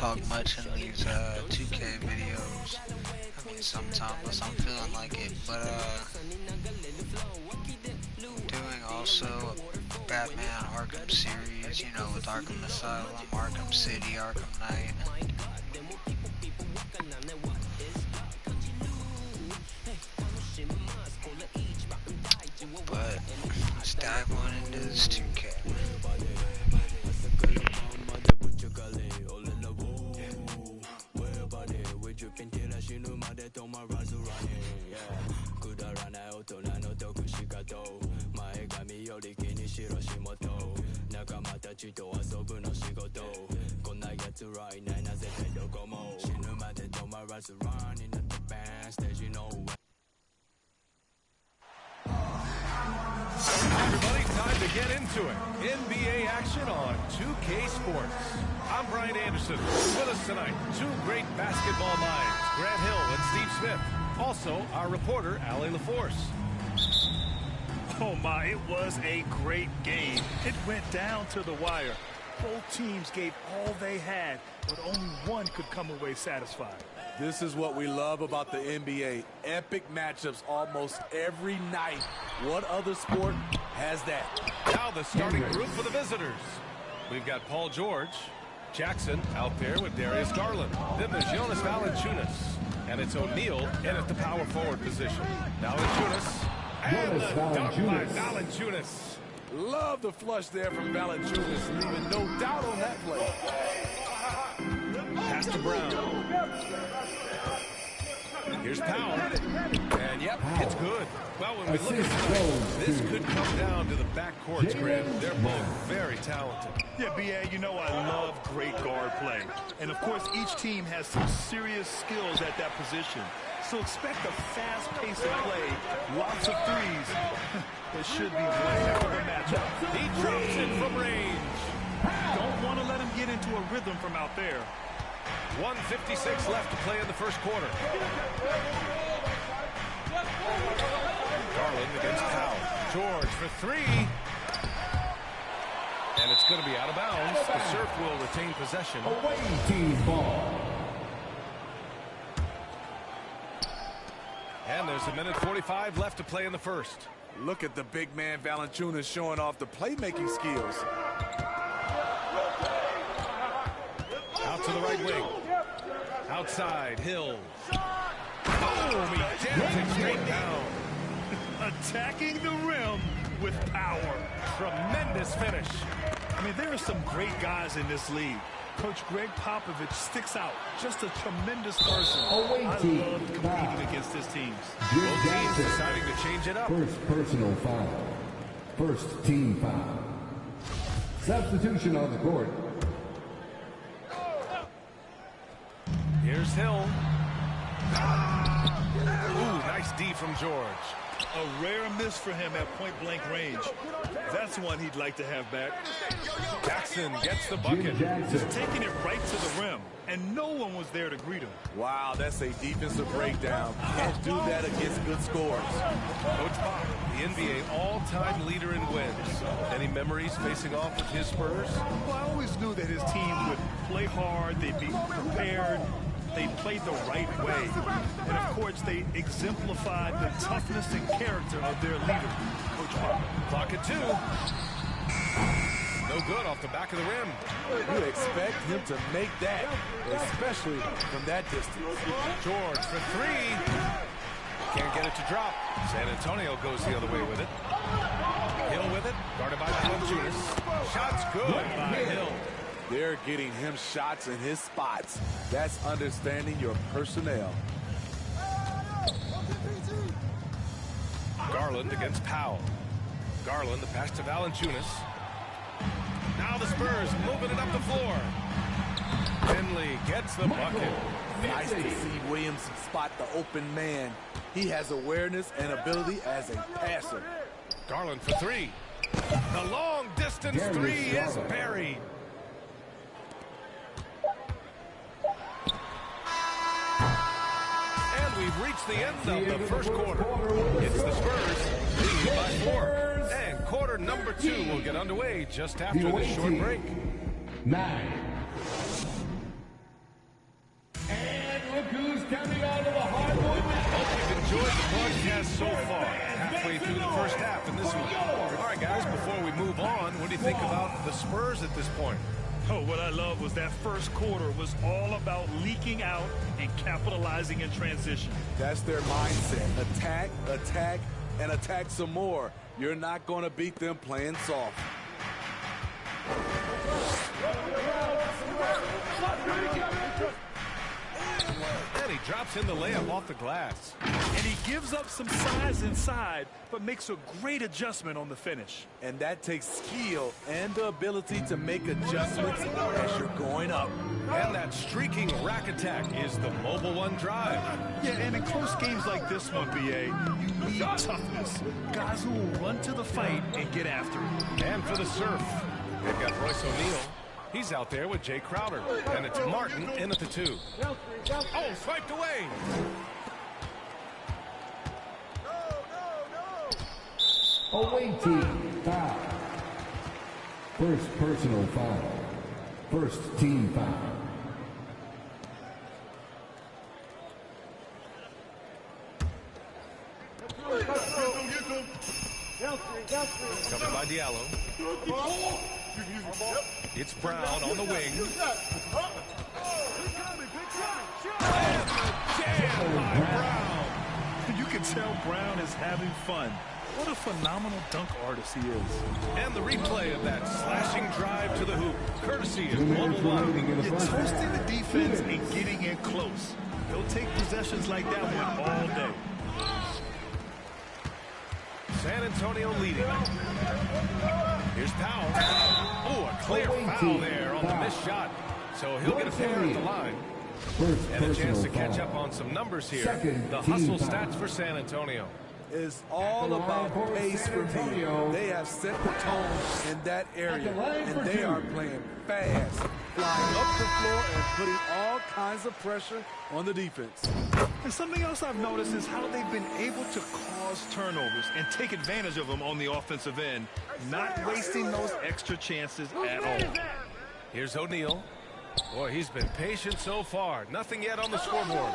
talk much in these 2K videos. I mean, sometimes I'm feeling like it, but doing also a Batman Arkham series, you know, with Arkham Asylum, Arkham City, Arkham Knight. But let's dive on into this 2K. Everybody, time to get into it. NBA action on 2K Sports. I'm Brian Anderson. With us tonight, two great basketball minds, Grant Hill and Steve Smith. Also, our reporter, Allie LaForce. Oh my, it was a great game. It went down to the wire. Both teams gave all they had, but only one could come away satisfied. This is what we love about the NBA. Epic matchups almost every night. What other sport has that? Now the starting group for the visitors. We've got Paul George, Jackson out there with Darius Garland. Then there's Jonas Valanciunas. And it's O'Neal in at the power forward position. Valanciunas. And the dunk by Valanciunas. Love the flush there from Valanciunas, leaving no doubt on that play. Pass to Brown. Here's Powell. And yep, it's good. Well, when we look at tonight, this could come down to the backcourts, Grant. They're both very talented. Yeah, B.A., you know I love great guard play. And, of course, each team has some serious skills at that position. So expect a fast pace of play, lots of threes. It should be one heck of a matchup. He drops it from range. Don't want to let him get into a rhythm from out there. 1:56 left to play in the first quarter. Garland against Powell. George for three. And it's going to be out of bounds. The Surf will retain possession. Away team ball. And there's 1:45 left to play in the first. Look at the big man Valanciunas showing off the playmaking skills. Out to the right wing. Outside, Hill. Boom, he jams it straight down. Attacking the rim with power. Tremendous finish. I mean, there are some great guys in this league. Coach Greg Popovich sticks out. Just a tremendous person. I love competing against his teams. Both teams deciding to change it up. First personal foul. First team foul. Substitution on the court. Here's Hill. Ooh, nice D from George. A rare miss for him at point-blank range. That's one he'd like to have back. Jackson gets the bucket. Just taking it right to the rim, and no one was there to greet him. Wow, that's a defensive breakdown. Can't do that against good scores. Coach Pop, the NBA all-time leader in wins. Any memories facing off with his Spurs? Well, I always knew that his team would play hard, they'd be prepared, they played the right way. And, of course, they exemplified the toughness and character of their leader, Coach Pop. Clock at 2. No good off the back of the rim. You expect him to make that, especially from that distance. George for three. Can't get it to drop. San Antonio goes the other way with it. Hill with it. Guarded by Valanciunas. Shots good by Hill. They're getting him shots in his spots. That's understanding your personnel. Garland against Powell. Garland, the pass to Valanciunas. Now the Spurs moving it up the floor. Finley gets the bucket. Nice to see Williams spot the open man. He has awareness and ability as a passer. Garland for three. The long distance three is buried. And we've reached the end of the first quarter. It's the Spurs leading by 4. And quarter number 2 will get underway just after this short break. 9. so far. Halfway through the first half in this one. All right, guys, before we move on, what do you think about the Spurs at this point? Oh, what I love was that first quarter was all about leaking out and capitalizing in transition. That's their mindset. Attack, attack, and attack some more. You're not going to beat them playing soft. And he drops in the layup off the glass. And he gives up some size inside, but makes a great adjustment on the finish. And that takes skill and the ability to make adjustments as you're going up. And that streaking rack attack is the Mobile One drive. Yeah, and in close games like this one, BA, you need toughness. Guys who will run to the fight and get after it. And for the serve, they've got Royce O'Neal. He's out there with Jay Crowder. And it's Martin in at the 2. Oh, swiped away. Away team foul. First personal foul. First team foul. Covered by Diallo. It's Brown on the wing. Jam by Brown. You can tell Brown is having fun. What a phenomenal dunk artist he is. And the replay of that slashing drive to the hoop, courtesy of Mobile One. You're toasting the defense and getting in close. They'll take possessions like that one all day. San Antonio leading. Here's Powell. Oh, a clear foul there on the missed shot. So he'll get a pair at the line. And a chance to catch up on some numbers here. The hustle stats for San Antonio. It's all about pace for me. They have set the tone in that area, and they are playing fast, flying up the floor and putting all kinds of pressure on the defense. And something else I've noticed is how they've been able to cause turnovers and take advantage of them on the offensive end, not wasting those extra chances at all. Here's O'Neal. Boy, he's been patient so far. Nothing yet on the scoreboard.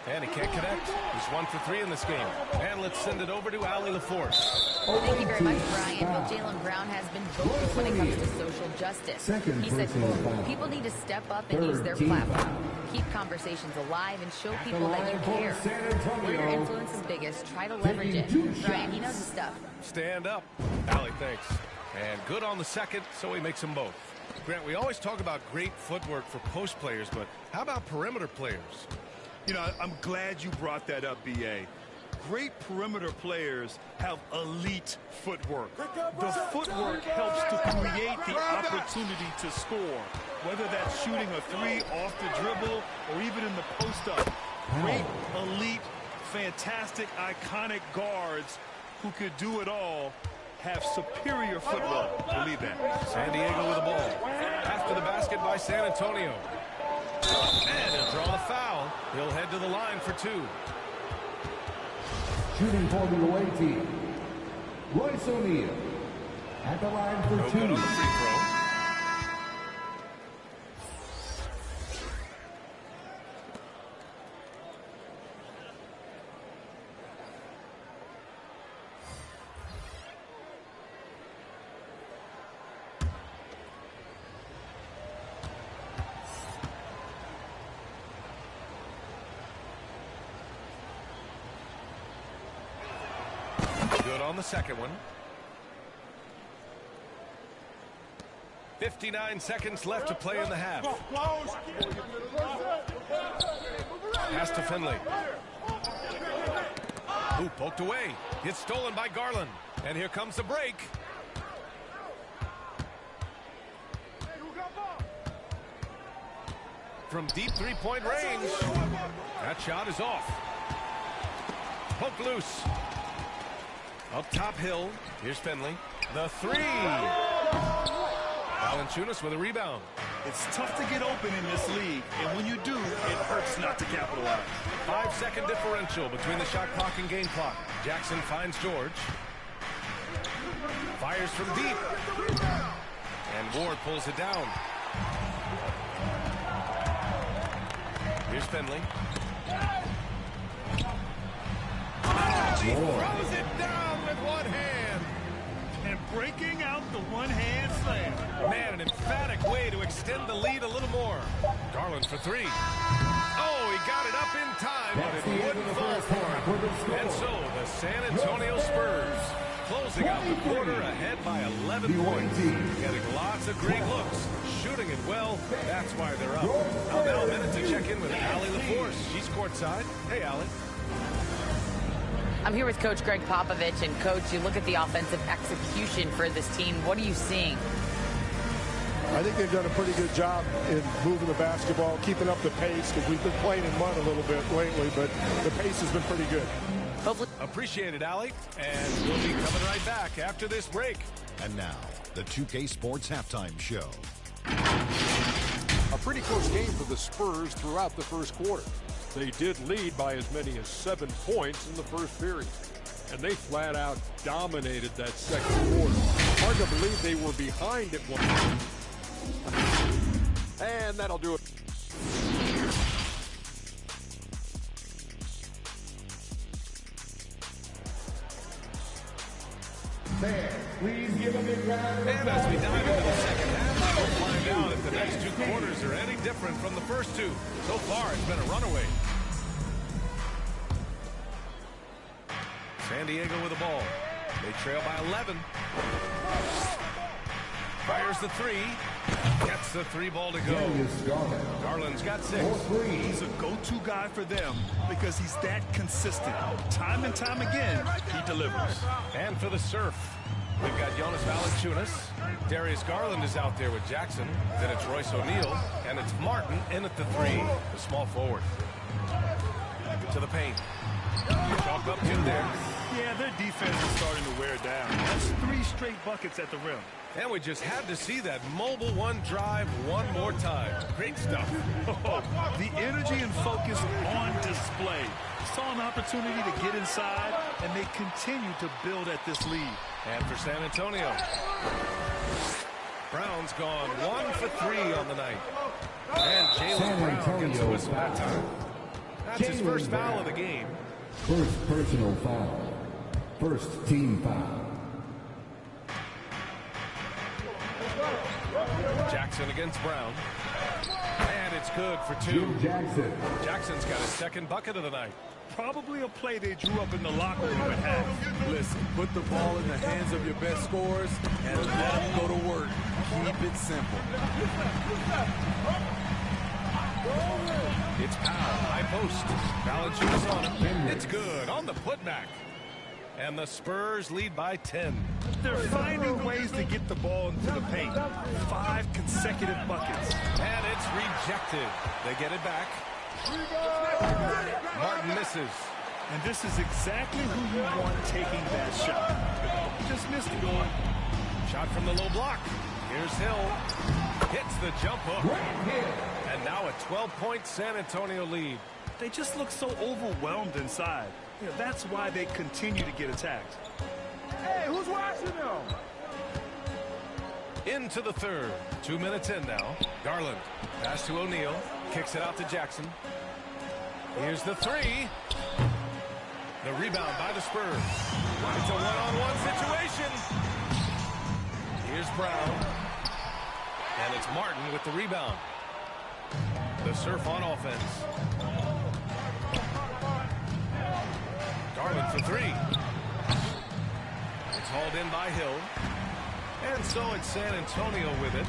And he can't connect. He's 1 for 3 in this game. And let's send it over to Allie LaForce. Thank you very much, Brian. Well, Jaylen Brown has been vocal when it comes to social justice. He said, quote, people need to step up and use their platform. Keep conversations alive and show people that you care. Where your influence is biggest, try to leverage it. Brian, he knows his stuff. Stand up. Allie, thanks. And good on the second, so he makes them both. Grant, we always talk about great footwork for post players, but how about perimeter players? You know, I'm glad you brought that up, B.A. Great perimeter players have elite footwork. The footwork helps to create the opportunity to score, whether that's shooting a three off the dribble or even in the post-up. Great, elite, fantastic, iconic guards who could do it all have superior footwork. Believe that. San Diego with the ball. After the basket by San Antonio. And he'll draw the foul. He'll head to the line for 2. Shooting for the away team, Royce O'Neal. At the line for No 2. good on the free throw. Good on the second one. 59 seconds left to play in the half. Pass to Finley. Ooh, poked away. It's stolen by Garland. And here comes the break. From deep three-point range. That shot is off. Poked loose. Up top hill. Here's Finley. The 3. Valanciunas with a rebound. It's tough to get open in this league, and when you do, it hurts not to capitalize. 5-second differential between the shot clock and game clock. Jackson finds George. Fires from deep. And Ward pulls it down. Here's Finley. He throws it down with one hand. And breaking out the one-hand slam. Man, an emphatic way to extend the lead a little more. Garland for three. Oh, he got it up in time, but it wouldn't fall for him. And so the San Antonio Spurs closing out the quarter ahead by 11 points. Getting lots of great looks. Shooting it well. That's why they're up. Now a minute to check in with Allie LaForce. She's courtside. Hey, Allie. I'm here with Coach Greg Popovich. And, Coach, you look at the offensive execution for this team. What are you seeing? I think they've done a pretty good job in moving the basketball, keeping up the pace, because we've been playing in mud a little bit lately, but the pace has been pretty good. Appreciate it, Allie. And we'll be coming right back after this break. And now, the 2K Sports Halftime Show. A pretty close game for the Spurs throughout the first quarter. They did lead by as many as 7 points in the first period. And they flat out dominated that second quarter. Hard to believe they were behind at one point. And that'll do it. Please give a big round. And as we dive into the second half, we'll find out if the next two quarters are any different from the first two. So far, it's been a runaway. San Diego with the ball. They trail by 11. Fires the three. Gets the three ball to go. Garland's got 6. He's a go-to guy for them because he's that consistent. Time and time again, he delivers. And for the Surf, we've got Jonas Valanciunas. Darius Garland is out there with Jackson. Then it's Royce O'Neal. And it's Martin in at the 3, the small forward. To the paint. Chalk up 2 there. Yeah, their defense is starting to wear down. That's 3 straight buckets at the rim. And we just had to see that mobile one drive one more time. Great stuff. The energy and focus on display. Saw an opportunity to get inside, and they continue to build at this lead. And for San Antonio, Brown's gone 1 for 3 on the night. And Jaylen Brown gets a whistle that time. That's his first foul of the game. First personal foul. First team foul. Jackson against Brown. And it's good for 2. Jackson's got his second bucket of the night. Probably a play they drew up in the locker room at half. Listen, put the ball in the hands of your best scorers and let them go to work. Keep it simple. It's Powell, high post. Valanciunas on him. It's good on the putback. And the Spurs lead by 10. They're finding ways to get the ball into the paint. 5 consecutive buckets. And it's rejected. They get it back. Martin misses. And this is exactly who you want taking that shot. Just missed it. Shot from the low block. Here's Hill. Hits the jump hook. And now a 12-point San Antonio lead. They just look so overwhelmed inside. You know, that's why they continue to get attacked. Hey, who's watching them? Into the third. 2 minutes in now. Garland. Pass to O'Neal. Kicks it out to Jackson. Here's the 3. The rebound by the Spurs. It's a one-on-one situation. Here's Brown. And it's Martin with the rebound. The Surf on offense. Garland for 3. It's hauled in by Hill. And so it's San Antonio with it.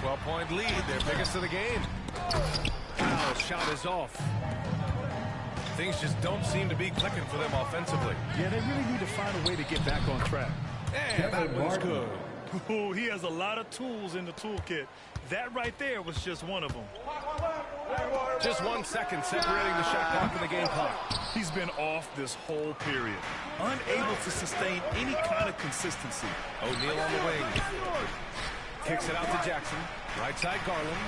12-point lead, their biggest of the game. Foul shot is off. Things just don't seem to be clicking for them offensively. Yeah, they really need to find a way to get back on track. And that one's good. Ooh, he has a lot of tools in the toolkit. That right there was just one of them. Just 1 second separating the shot clock and the game clock. He's been off this whole period. Unable to sustain any kind of consistency. O'Neal on the wing. Kicks it out to Jackson. Right side Garland.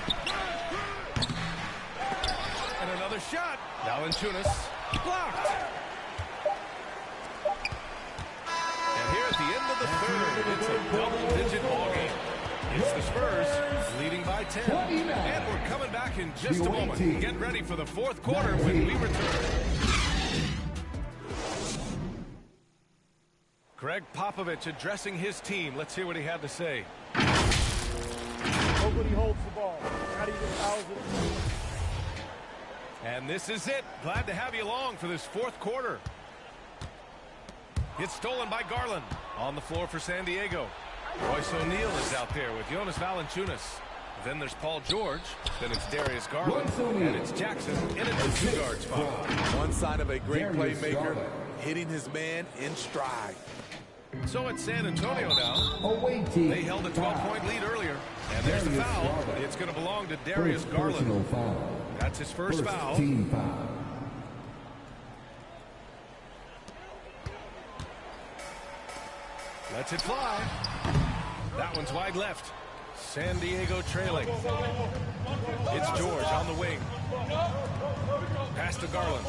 And another shot. Valanciunas. Blocked. And here at the end of the third, it's a double-digit ballgame. It's the Spurs leading by 10. And we're coming back in just a moment. Get ready for the fourth quarter when we return. Greg Popovich addressing his team. Let's hear what he had to say. Nobody holds the ball. Not even Thousand. And this is it. Glad to have you along for this fourth quarter. It's stolen by Garland. On the floor for San Diego. Royce O'Neal is out there with Jonas Valanciunas. Then there's Paul George. Then it's Darius Garland. And it's Jackson in a 2-guard spot. One sign of a great playmaker, hitting his man in stride. So it's San Antonio now. They held a 12-point lead earlier. And there's the foul. It's going to belong to Darius Garland. That's his first foul. Team foul. Lets it fly. That one's wide left. San Diego trailing. It's George on the wing. Pass to Garland.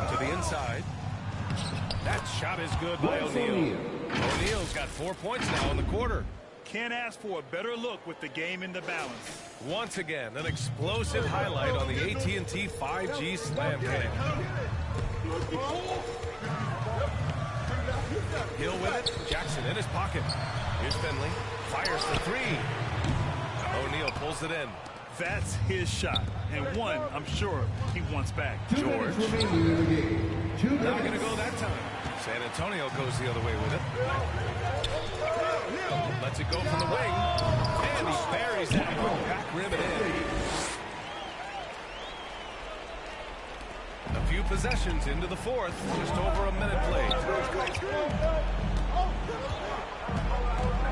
To the inside. That shot is good by O'Neal. O'Neal's got 4 points now in the quarter. Can't ask for a better look with the game in the balance. Once again, an explosive highlight on the AT&T 5G Slam Cam. Hill with it. Jackson in his pocket. Here's Finley. Fires the three. O'Neal pulls it in. That's his shot. And one, I'm sure, he wants back. George. Not going to go that time. San Antonio goes the other way with it. Lets it go from the wing. And he buries that one. Back rim and in. A few possessions into the fourth. Just over a minute played.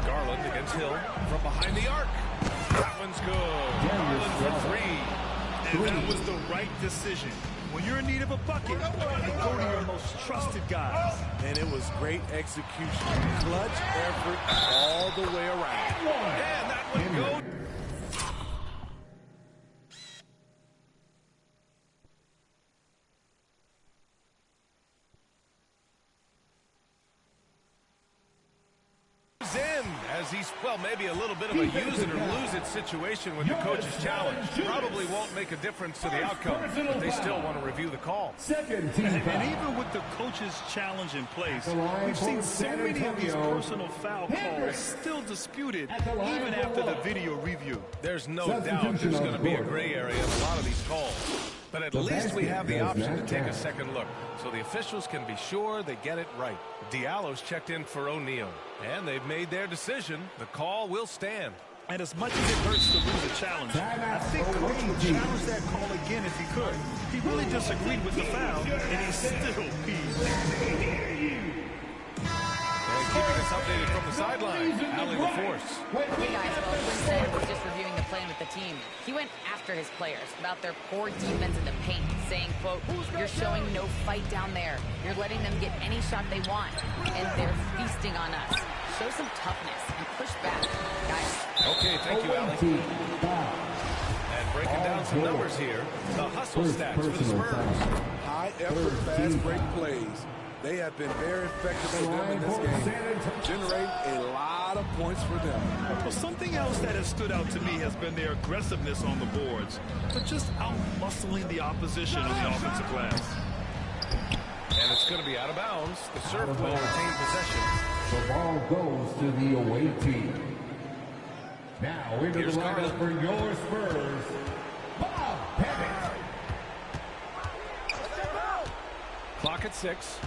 Garland against Hill from behind the arc. That one's good. Garland for three. And that was the right decision. When you're in need of a bucket, you go to your most trusted guys. And it was great execution. Clutch effort all the way around. And that one goes. In as he's, well, maybe a little bit of a use it or lose it situation with the coach's challenge. Probably won't make a difference to the outcome, but they still want to review the call. And even with the coach's challenge in place, we've seen so many of these personal foul calls still disputed even after the video review. There's no doubt there's going to be a gray area in a lot of these calls. But at least we have the option to take a second look, so the officials can be sure they get it right. Diallo's checked in for O'Neal, and they've made their decision. The call will stand. And as much as it hurts to lose a challenge, I think Coach would challenge that call again if he could. He really disagreed with the foul, and he's still peeved. And keeping us updated from the sideline, Allie LaForce. Hey guys, well, Quinn Snyder was just reviewing the plan with the team. He went after his players about their poor defense in the paint, saying, quote, "You're showing no fight down there. You're letting them get any shot they want, and they're feasting on us. Show some toughness and push back, guys." Okay, thank you, Allie. And breaking down some numbers here, the hustle stats for the Spurs. High effort, fast break plays. They have been very effective for them in this game. Generate a lot of points for them. Well, something else that has stood out to me has been their aggressiveness on the boards. They're just out-muscling the opposition on the offensive glass. And it's going to be out of bounds. The Surf will retain possession. The ball goes to the away team. Now into the lineup for your Spurs, Bob Pettit. Clock at 6.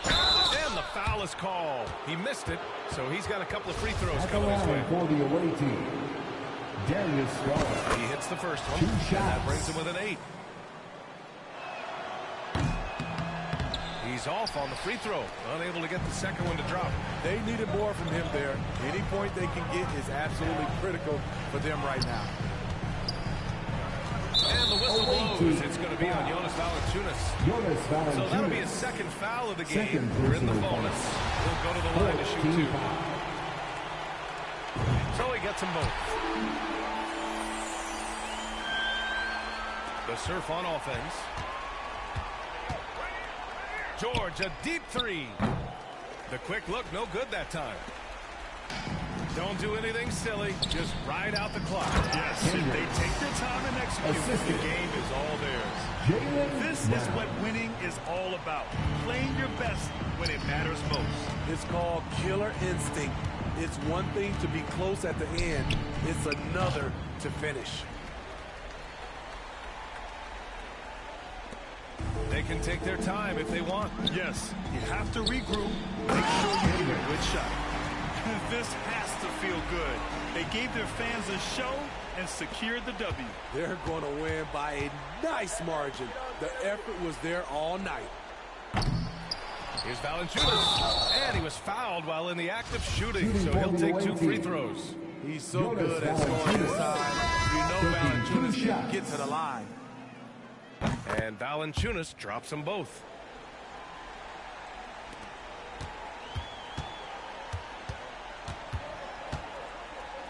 And the foul is called. He missed it, so he's got a couple of free throws coming his way. For the away team, Darius Garland. He hits the first one, and that brings him with an 8. He's off on the free throw, unable to get the second one to drop. They needed more from him there. Any point they can get is absolutely critical for them right now. And the whistle blows. It's going to be on Jonas Valanciunas. So that'll be his second foul of the game. We're in the bonus. He'll go to the line to shoot 2. So he gets them both. The Surf on offense. George, a deep 3. The quick look, no good that time. Don't do anything silly. Just ride out the clock. Yes, if they take their time and execute, the game is all theirs. This is what winning is all about. Playing your best when it matters most. It's called killer instinct. It's one thing to be close at the end. It's another to finish. They can take their time if they want. Yes, you have to regroup. Make sure you get a good shot. This has to feel good. They gave their fans a show and secured the W. They're going to win by a nice margin. The effort was there all night. Here's Valanciunas, and he was fouled while in the act of shooting, so he'll take 2 free throws. He's so good at scoring inside. You know Valanciunas can get to the line. And Valanciunas drops them both.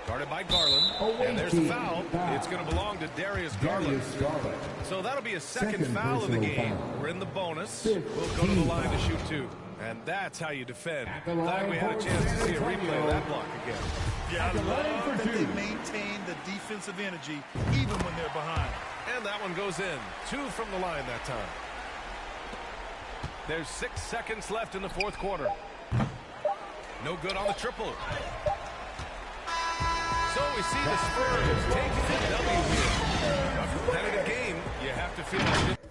Guarded by Garland, and there's the foul. It's going to belong to Darius Garland. So that'll be a second foul of the game. We're in the bonus. We'll go to the line to shoot 2. And that's how you defend. Glad we had a chance to see a replay of that block again. Yeah, I love that they maintain the defensive energy even when they're behind. And that one goes in. 2 from the line that time. There's 6 seconds left in the fourth quarter. No good on the triple. So we see the Spurs taking the W here. A competitive game, you have to feel like it.